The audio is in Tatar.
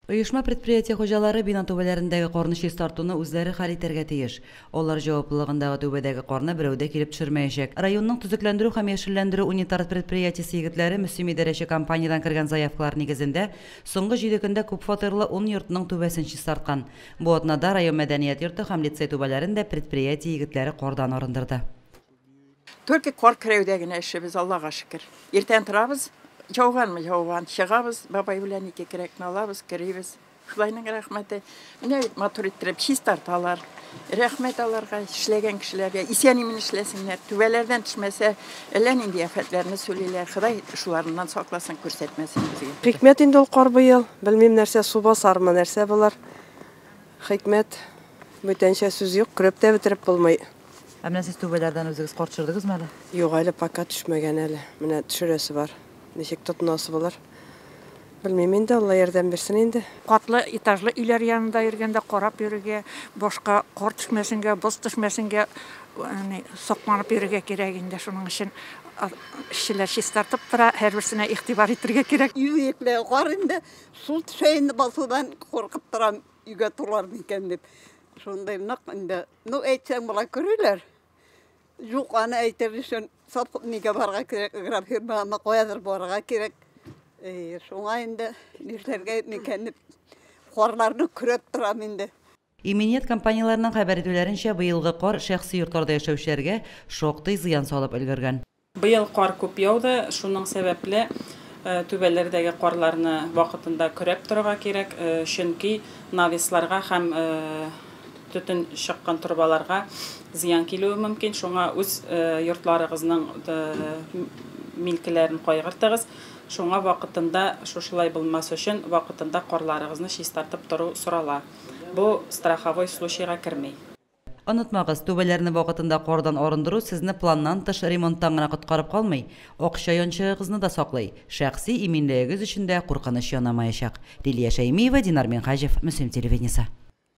Uyушма предприятие хожалары бина төбәләрендәге корны чист тартуны үзләре хәл итәргә тиеш. Алар җаваплылыгындагы төбәдәге корны берәүдә килеп төшермәячәк. Районның төзекләндерү һәм яшелләндерү унитар предприятиесе егетләре мөслим идарәче компаниядан кергән заявкалар нигезендә соңгы 7 көндә күп фатирлы 10 йортның түбәсен чист тарткан. Бу атнада район мәдәният йорты һәм лицей төбәләрендә предприятие егетләре кордан арындырды. Только кор кіреудегіне ішіміз, Аллаға шүкір. Ертен тұрабыз, жауған, шығабыз, бабай білән еке керекін алабыз, кірейбіз. Құлайның рахметі, міне матур еттіріп, чист тарталар. Рахмет аларға, ішлеген кішілерге, исенімін ішлесінлер, түбәлерден түшмесе, әлен инди әфәтлеріні сөйлейлер, Құдай шуларынан сақласын, көрсетмесін бізге. Хикмет инде ул кар быел, белмим нәрсә су басармы, нәрсә булар. Хикмет, бүтәнчә сүз юк, күреп тә бетереп булмый. Әмнә сез түбәләрдән үзегез кор төшердегезме әле? Юк, әле пока төшмәгән әле. Менә төшерәсе бар. Ничек тотынасы булар? Белмим инде, Алла ярдәм берсен инде. Катлы этажлы үйләр янында йөргәндә карап йөрергә, башка кар төшмәсенгә, боз төшмәсенгә, сокланып йөрергә кирәк инде. Шуның өчен эшчеләр чистартып тора, һәрберсенә игътибар итәргә кирәк. Yürekle karında su şeyini basıdan korkup duran yüge turar diken dip. Şundayım nakında. Nu eğitsen bula körüler. Yok ana eğitirişin sapıp nike barga kirek. Grab hirmağına koyadır barga kirek. Şuna indi nişlerge niken dip. Korlarını kürep duram indi. Именият компанияларының хәбәр итүләренчә, быелгы кар шәхси йортларда яшәүчеләргә шактый зыян салып өлгергән. Быел кар күп яуды, шуның сәбәпле түбәләрдәге карларны вакытында көрәп торырга кирәк, чөнки нависларга һәм төтен чыккан турбаларга зыян килүе мөмкин. Шуңа үз йортларыгызның милкеләрен кайгыртыгыз. Шуңа вакытында шушылай булмас өчен вакытында карларыгызны чистартып тору сорала. Бу страховой случайга кермәй. Онытмагыз, түбәләрне вакытында кордан арындыру сезне планнан тыш ремонттан гына коткарып калмый, акча янчыгызны да саклый. Шәхси иминлегегез өчен дә куркыныч янамаячак. Лилия Шәймиева, Динар Минхаҗев, Мөслим телевидениесе.